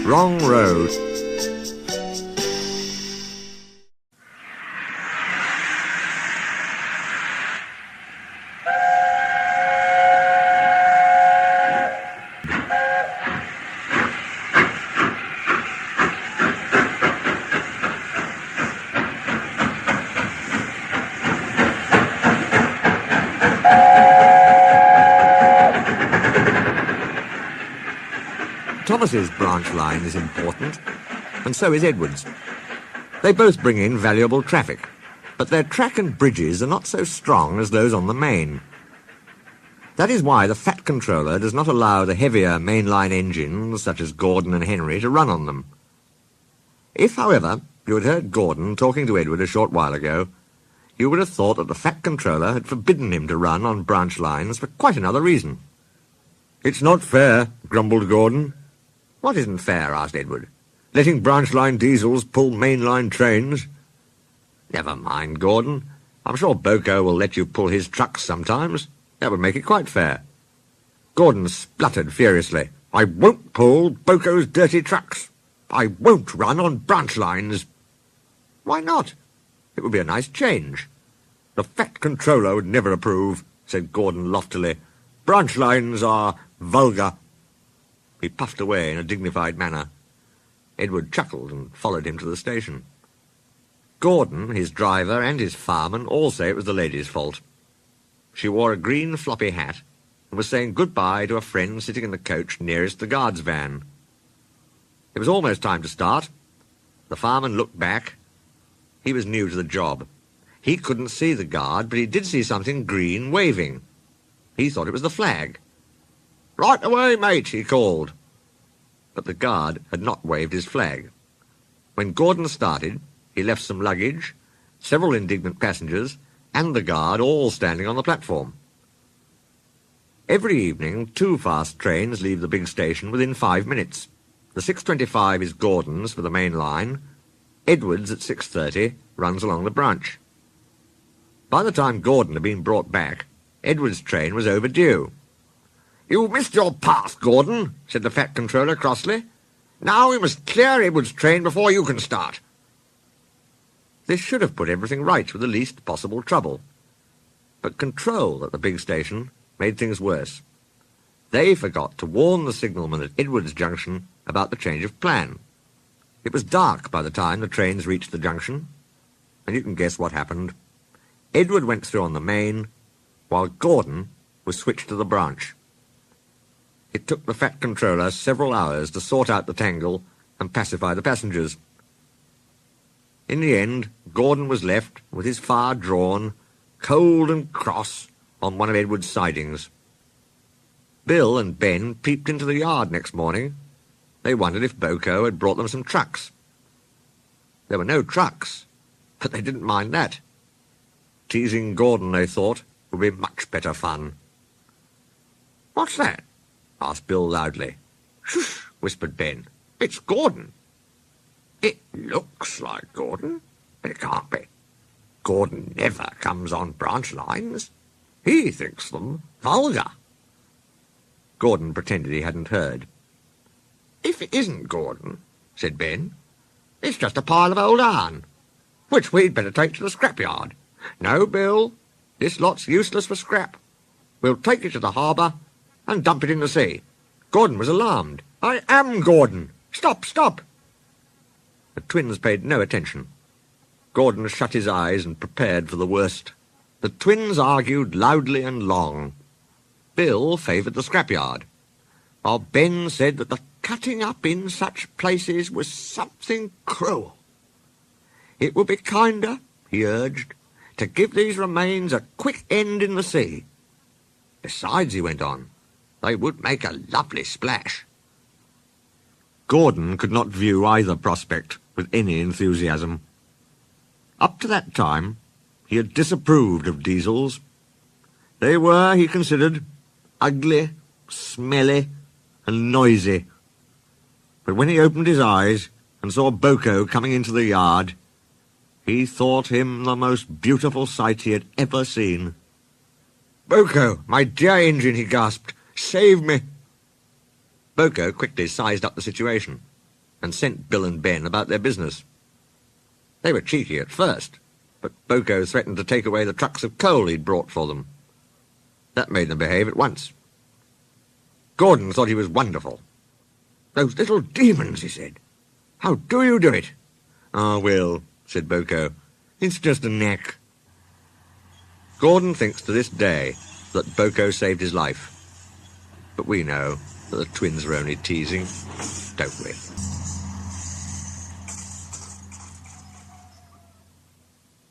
Wrong road. Thomas's branch line is important, and so is Edward's. They both bring in valuable traffic, but their track and bridges are not so strong as those on the main. That is why the Fat Controller does not allow the heavier mainline engines, such as Gordon and Henry, to run on them. If, however, you had heard Gordon talking to Edward a short while ago, you would have thought that the Fat Controller had forbidden him to run on branch lines for quite another reason. "It's not fair," grumbled Gordon. "What isn't fair?" asked Edward. "Letting branch-line diesels pull main-line trains." "Never mind, Gordon. I'm sure Boko will let you pull his trucks sometimes. That would make it quite fair." Gordon spluttered furiously. "I won't pull Boko's dirty trucks. I won't run on branch lines." "Why not? It would be a nice change." "The Fat Controller would never approve," said Gordon loftily. "Branch lines are vulgar." He puffed away in a dignified manner. Edward chuckled and followed him to the station. Gordon, his driver, and his fireman all say it was the lady's fault. She wore a green floppy hat and was saying goodbye to a friend sitting in the coach nearest the guard's van. It was almost time to start. The fireman looked back. He was new to the job. He couldn't see the guard, but he did see something green waving. He thought it was the flag. "Right away, mate," he called. But the guard had not waved his flag. When Gordon started, he left some luggage, several indignant passengers, and the guard all standing on the platform. Every evening, 2 fast trains leave the big station within 5 minutes. The 6:25 is Gordon's for the main line. Edward's at 6:30 runs along the branch. By the time Gordon had been brought back, Edward's train was overdue. "You've missed your path, Gordon," said the Fat Controller crossly. "Now we must clear Edward's train before you can start." This should have put everything right with the least possible trouble. But control at the big station made things worse. They forgot to warn the signalman at Edward's junction about the change of plan. It was dark by the time the trains reached the junction, and you can guess what happened. Edward went through on the main, while Gordon was switched to the branch. It took the Fat Controller several hours to sort out the tangle and pacify the passengers. In the end, Gordon was left with his fire drawn, cold and cross, on one of Edward's sidings. Bill and Ben peeped into the yard next morning. They wondered if Boko had brought them some trucks. There were no trucks, but they didn't mind that. Teasing Gordon, they thought, would be much better fun. "What's that?" asked Bill loudly. "Shush," whispered Ben. "It's Gordon." "It looks like Gordon, but it can't be. Gordon never comes on branch lines. He thinks them vulgar." Gordon pretended he hadn't heard. "If it isn't Gordon," said Ben, "it's just a pile of old iron, which we'd better take to the scrapyard. No, Bill, this lot's useless for scrap. We'll take it to the harbour and dump it in the sea." Gordon was alarmed. "I am Gordon. Stop, stop." The twins paid no attention. Gordon shut his eyes and prepared for the worst. The twins argued loudly and long. Bill favoured the scrapyard, while Ben said that the cutting up in such places was something cruel. It would be kinder, he urged, to give these remains a quick end in the sea. Besides, he went on, they would make a lovely splash. Gordon could not view either prospect with any enthusiasm. Up to that time, he had disapproved of diesels. They were, he considered, ugly, smelly, and noisy. But when he opened his eyes and saw Boko coming into the yard, he thought him the most beautiful sight he had ever seen. "Boko, my dear engine," he gasped, "save me." Boko quickly sized up the situation. and sent Bill and Ben about their business. They were cheeky at first, but Boko threatened to take away the trucks of coal he'd brought for them. That made them behave at once. Gordon thought he was wonderful. "Those little demons," he said. "How do you do it?" "Ah, Will," said Boko, "it's just a knack." Gordon thinks to this day that Boko saved his life. But we know that the twins were only teasing, don't we?